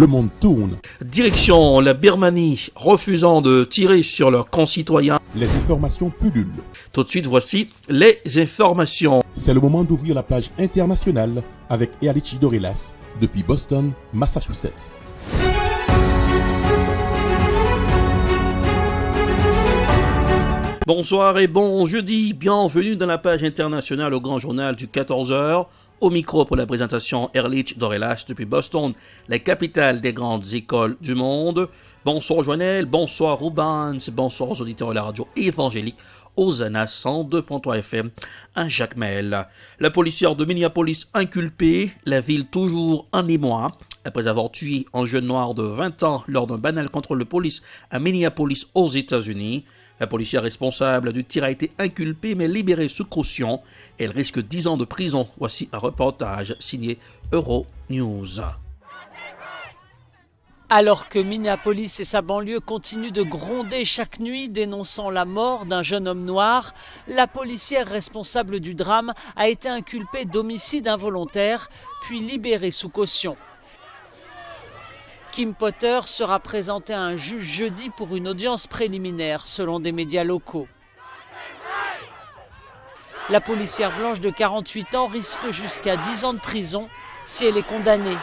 le monde tourne. Direction la Birmanie, refusant de tirer sur leurs concitoyens. Les informations pullulent. Tout de suite, voici les informations. C'est le moment d'ouvrir la page internationale avec Erlich Dorelas depuis Boston, Massachusetts. Bonsoir et bon jeudi, bienvenue dans la page internationale au grand journal du 14h. Au micro pour la présentation, Erlich Dorelas depuis Boston, la capitale des grandes écoles du monde. Bonsoir Joannel, bonsoir Rubens, bonsoir aux auditeurs de la radio évangélique Hosanna 102.3 FM à Jacmel. La policière de Minneapolis inculpée, la ville toujours en émoi. Après avoir tué un jeune noir de 20 ans lors d'un banal contrôle de police à Minneapolis aux États-Unis. La policière responsable du tir a été inculpée mais libérée sous caution. Elle risque 10 ans de prison. Voici un reportage signé Euronews. Alors que Minneapolis et sa banlieue continuent de gronder chaque nuit dénonçant la mort d'un jeune homme noir, la policière responsable du drame a été inculpée d'homicide involontaire puis libérée sous caution. Kim Potter sera présenté à un juge jeudi pour une audience préliminaire, selon des médias locaux. La policière blanche de 48 ans risque jusqu'à 10 ans de prison si elle est condamnée.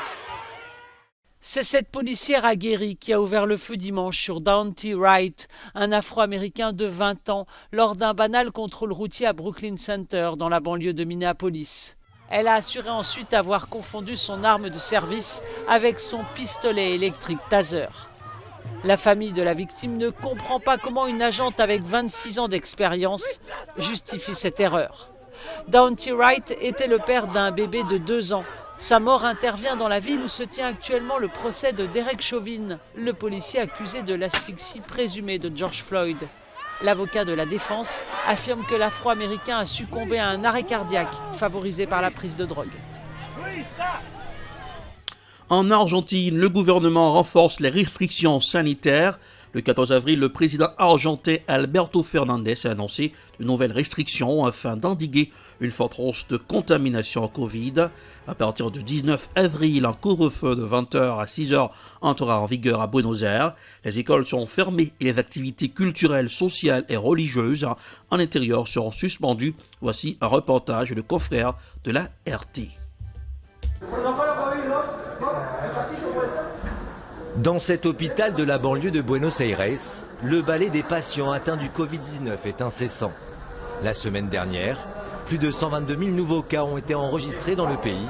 C'est cette policière aguerrie qui a ouvert le feu dimanche sur Daunte Wright, un Afro-Américain de 20 ans, lors d'un banal contrôle routier à Brooklyn Center, dans la banlieue de Minneapolis. Elle a assuré ensuite avoir confondu son arme de service avec son pistolet électrique taser. La famille de la victime ne comprend pas comment une agente avec 26 ans d'expérience justifie cette erreur. Daunte Wright était le père d'un bébé de 2 ans. Sa mort intervient dans la ville où se tient actuellement le procès de Derek Chauvin, le policier accusé de l'asphyxie présumée de George Floyd. L'avocat de la défense affirme que l'Afro-Américain a succombé à un arrêt cardiaque favorisé par la prise de drogue. En Argentine, le gouvernement renforce les restrictions sanitaires. Le 14 avril, le président argentin Alberto Fernandez a annoncé de nouvelles restrictions afin d'endiguer une forte hausse de contamination au Covid. À partir du 19 avril, un couvre-feu de 20h à 6h entrera en vigueur à Buenos Aires. Les écoles seront fermées et les activités culturelles, sociales et religieuses en intérieur seront suspendues. Voici un reportage de confrères de la RT. Dans cet hôpital de la banlieue de Buenos Aires, le balai des patients atteints du Covid-19 est incessant. La semaine dernière, plus de 122 000 nouveaux cas ont été enregistrés dans le pays.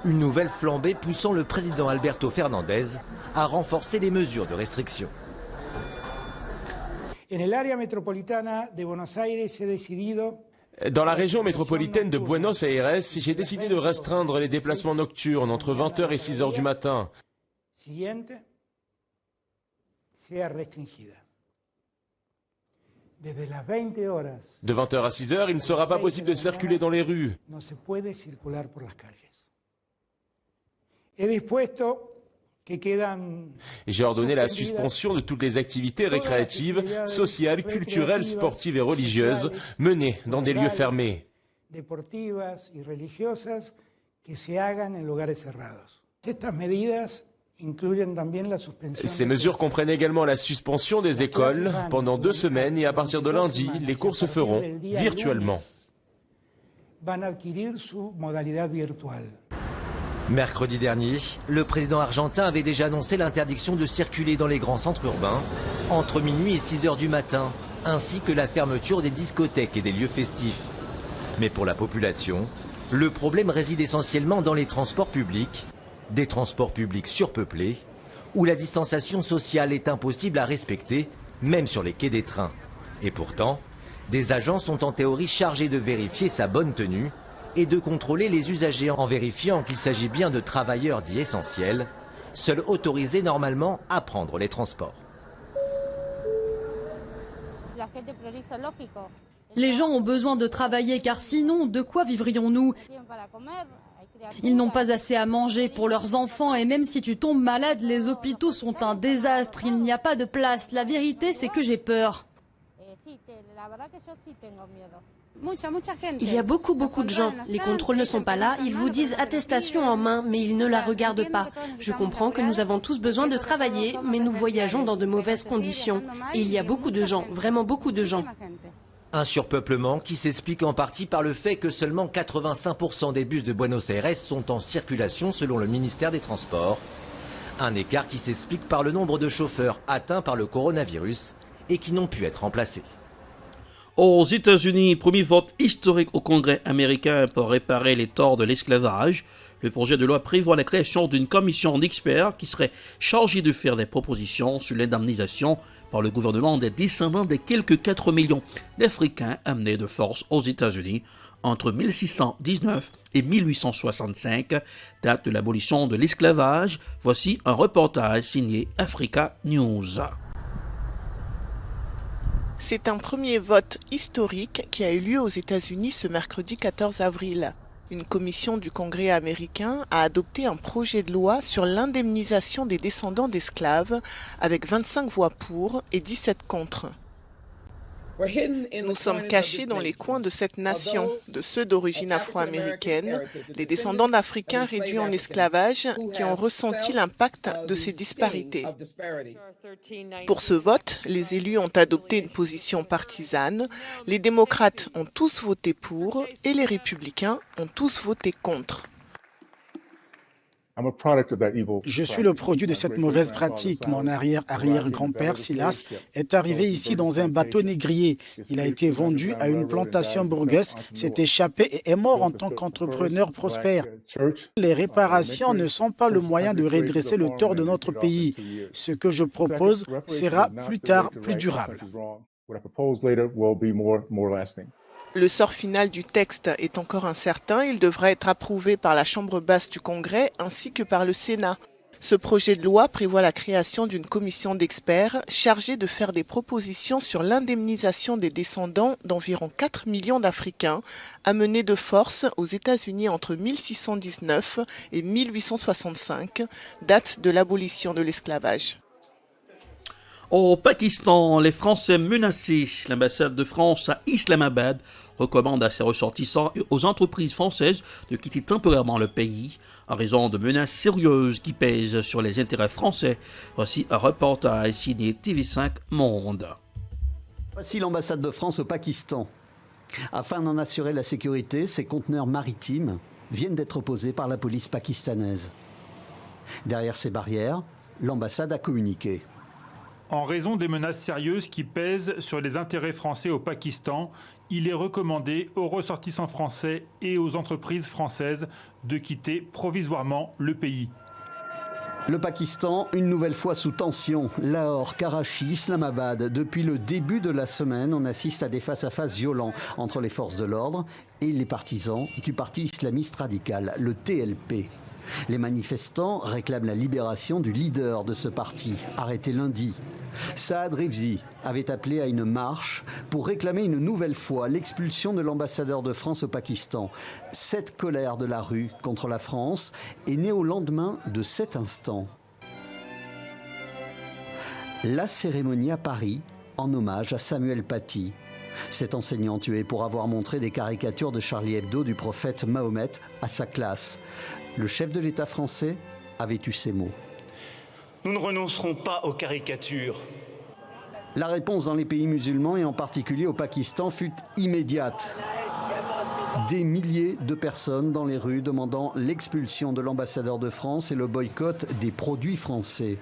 Une nouvelle flambée poussant le président Alberto Fernandez à renforcer les mesures de restriction. Dans la région métropolitaine de Buenos Aires, j'ai décidé de restreindre les déplacements nocturnes entre 20h et 6h du matin. De 20h à 6h, il ne sera pas possible de circuler dans les rues. J'ai ordonné la suspension de toutes les activités récréatives, sociales, culturelles, sportives et religieuses menées dans des lieux fermés. Ces mesures comprennent également la suspension des écoles pendant 2 semaines et à partir de lundi, les cours se feront virtuellement. Mercredi dernier, le président argentin avait déjà annoncé l'interdiction de circuler dans les grands centres urbains entre minuit et 6h du matin, ainsi que la fermeture des discothèques et des lieux festifs. Mais pour la population, le problème réside essentiellement dans les transports publics, des transports publics surpeuplés, où la distanciation sociale est impossible à respecter, même sur les quais des trains. Et pourtant, des agents sont en théorie chargés de vérifier sa bonne tenue et de contrôler les usagers en vérifiant qu'il s'agit bien de travailleurs dits essentiels, seuls autorisés normalement à prendre les transports. Les gens ont besoin de travailler car sinon, de quoi vivrions-nous ? Ils n'ont pas assez à manger pour leurs enfants et même si tu tombes malade, les hôpitaux sont un désastre, il n'y a pas de place. La vérité, c'est que j'ai peur. Il y a beaucoup de gens. Les contrôles ne sont pas là. Ils vous disent attestation en main, mais ils ne la regardent pas. Je comprends que nous avons tous besoin de travailler, mais nous voyageons dans de mauvaises conditions. Et il y a beaucoup de gens, vraiment beaucoup de gens. Un surpeuplement qui s'explique en partie par le fait que seulement 85% des bus de Buenos Aires sont en circulation selon le ministère des Transports. Un écart qui s'explique par le nombre de chauffeurs atteints par le coronavirus et qui n'ont pu être remplacés. Aux États-Unis, premier vote historique au Congrès américain pour réparer les torts de l'esclavage. Le projet de loi prévoit la création d'une commission d'experts qui serait chargée de faire des propositions sur l'indemnisation par le gouvernement des descendants des quelques 4 millions d'Africains amenés de force aux États-Unis entre 1619 et 1865, date de l'abolition de l'esclavage. Voici un reportage signé Africa News. C'est un premier vote historique qui a eu lieu aux États-Unis ce mercredi 14 avril. Une commission du Congrès américain a adopté un projet de loi sur l'indemnisation des descendants d'esclaves avec 25 voix pour et 17 contre. Nous sommes cachés dans les coins de cette nation, de ceux d'origine afro-américaine, les descendants d'Africains réduits en esclavage qui ont ressenti l'impact de ces disparités. Pour ce vote, les élus ont adopté une position partisane, les démocrates ont tous voté pour et les républicains ont tous voté contre. Je suis le produit de cette mauvaise pratique. Mon arrière-arrière-grand-père, Silas, est arrivé ici dans un bateau négrier. Il a été vendu à une plantation bourgeoise, s'est échappé et est mort en tant qu'entrepreneur prospère. Les réparations ne sont pas le moyen de redresser le tort de notre pays. Ce que je propose sera plus tard plus durable. Le sort final du texte est encore incertain. Il devra être approuvé par la Chambre basse du Congrès ainsi que par le Sénat. Ce projet de loi prévoit la création d'une commission d'experts chargée de faire des propositions sur l'indemnisation des descendants d'environ 4 millions d'Africains amenés de force aux États-Unis entre 1619 et 1865, date de l'abolition de l'esclavage. Au Pakistan, les Français menacés. L'ambassade de France à Islamabad recommande à ses ressortissants et aux entreprises françaises de quitter temporairement le pays en raison de menaces sérieuses qui pèsent sur les intérêts français. Voici un reportage signé TV5 Monde. Voici l'ambassade de France au Pakistan. Afin d'en assurer la sécurité, ces conteneurs maritimes viennent d'être posés par la police pakistanaise. Derrière ces barrières, l'ambassade a communiqué. En raison des menaces sérieuses qui pèsent sur les intérêts français au Pakistan, il est recommandé aux ressortissants français et aux entreprises françaises de quitter provisoirement le pays. Le Pakistan, une nouvelle fois sous tension. Lahore, Karachi, Islamabad. Depuis le début de la semaine, on assiste à des face-à-face violents entre les forces de l'ordre et les partisans du parti islamiste radical, le TLP. Les manifestants réclament la libération du leader de ce parti, arrêté lundi. Saad Rivzi avait appelé à une marche pour réclamer une nouvelle fois l'expulsion de l'ambassadeur de France au Pakistan. Cette colère de la rue contre la France est née au lendemain de cet instant. La cérémonie à Paris en hommage à Samuel Paty. Cet enseignant tué pour avoir montré des caricatures de Charlie Hebdo du prophète Mahomet à sa classe. Le chef de l'État français avait eu ces mots. Nous ne renoncerons pas aux caricatures. La réponse dans les pays musulmans et en particulier au Pakistan fut immédiate. Des milliers de personnes dans les rues demandant l'expulsion de l'ambassadeur de France et le boycott des produits français.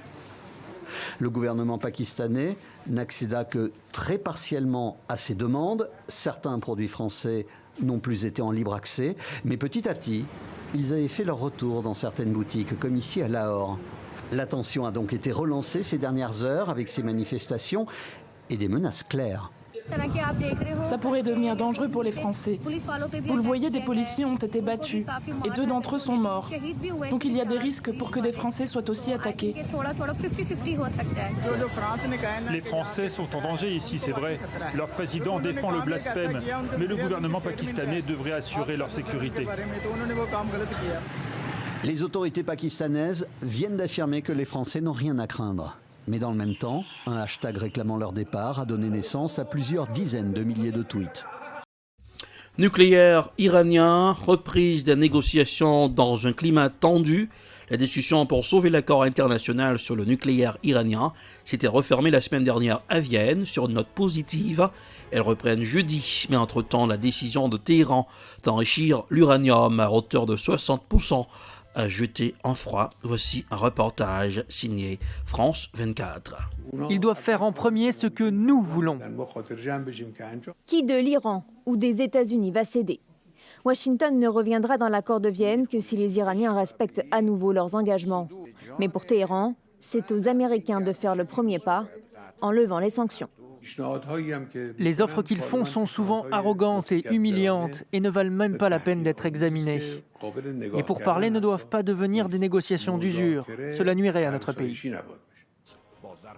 Le gouvernement pakistanais n'accéda que très partiellement à ces demandes. Certains produits français n'ont plus été en libre accès, mais petit à petit, ils avaient fait leur retour dans certaines boutiques, comme ici à Lahore. La tension a donc été relancée ces dernières heures avec ces manifestations et des menaces claires. Ça pourrait devenir dangereux pour les Français. Vous le voyez, des policiers ont été battus et 2 d'entre eux sont morts. Donc il y a des risques pour que des Français soient aussi attaqués. Les Français sont en danger ici, c'est vrai. Leur président défend le blasphème, mais le gouvernement pakistanais devrait assurer leur sécurité. Les autorités pakistanaises viennent d'affirmer que les Français n'ont rien à craindre. Mais dans le même temps, un hashtag réclamant leur départ a donné naissance à plusieurs dizaines de milliers de tweets. Nucléaire iranien, reprise des négociations dans un climat tendu. La discussion pour sauver l'accord international sur le nucléaire iranien s'était refermée la semaine dernière à Vienne sur une note positive. Elles reprennent jeudi, mais entre-temps, la décision de Téhéran d'enrichir l'uranium à hauteur de 60% a jeté en froid. Voici un reportage signé France 24. Ils doivent faire en premier ce que nous voulons. Qui de l'Iran ou des États-Unis va céder ? Washington ne reviendra dans l'accord de Vienne que si les Iraniens respectent à nouveau leurs engagements. Mais pour Téhéran, c'est aux Américains de faire le premier pas en levant les sanctions. Les offres qu'ils font sont souvent arrogantes et humiliantes et ne valent même pas la peine d'être examinées. Les pourparlers ne doivent pas devenir des négociations d'usure. Cela nuirait à notre pays.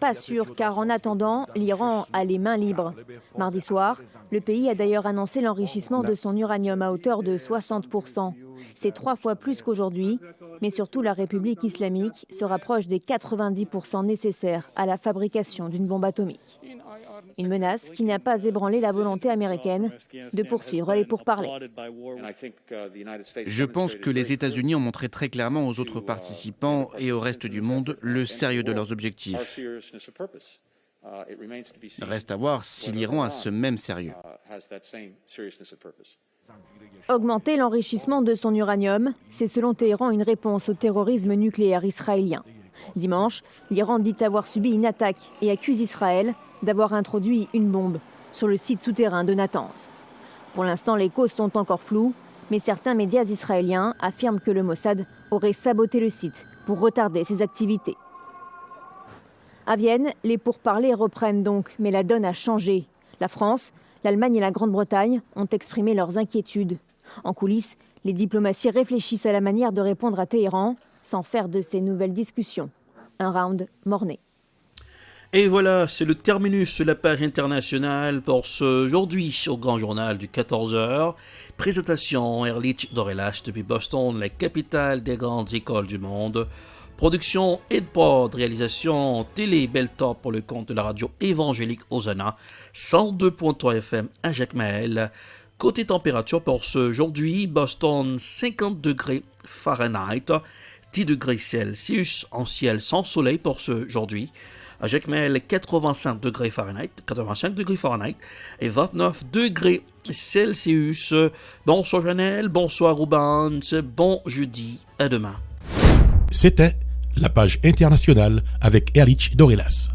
Pas sûr, car en attendant, l'Iran a les mains libres. Mardi soir, le pays a d'ailleurs annoncé l'enrichissement de son uranium à hauteur de 60%. C'est 3 fois plus qu'aujourd'hui, mais surtout la République islamique se rapproche des 90% nécessaires à la fabrication d'une bombe atomique. Une menace qui n'a pas ébranlé la volonté américaine de poursuivre les pourparlers. Je pense que les États-Unis ont montré très clairement aux autres participants et au reste du monde le sérieux de leurs objectifs. Reste à voir si l'Iran a ce même sérieux. Augmenter l'enrichissement de son uranium, c'est selon Téhéran une réponse au terrorisme nucléaire israélien. Dimanche, l'Iran dit avoir subi une attaque et accuse Israël d'avoir introduit une bombe sur le site souterrain de Natanz. Pour l'instant, les causes sont encore floues, mais certains médias israéliens affirment que le Mossad aurait saboté le site pour retarder ses activités. À Vienne, les pourparlers reprennent donc, mais la donne a changé. La France, l'Allemagne et la Grande-Bretagne ont exprimé leurs inquiétudes. En coulisses, les diplomaties réfléchissent à la manière de répondre à Téhéran sans faire de ces nouvelles discussions un round mort-né. Et voilà, c'est le terminus de la page internationale pour ce aujourd'hui au Grand Journal du 14h. Présentation Erlich Dorelas depuis Boston, la capitale des grandes écoles du monde. Production Edpod, réalisation Télé Beltop pour le compte de la radio évangélique Hosanna, 102.3 FM à Jacmel. Côté température pour ce aujourd'hui, Boston 50 degrés Fahrenheit, 10 degrés Celsius en ciel sans soleil pour ce aujourd'hui. À Jacmel, 85 degrés Fahrenheit et 29 degrés Celsius. Bonsoir Janelle, bonsoir Ruben, bon jeudi, à demain. C'était la page internationale avec Erlich Dorelas.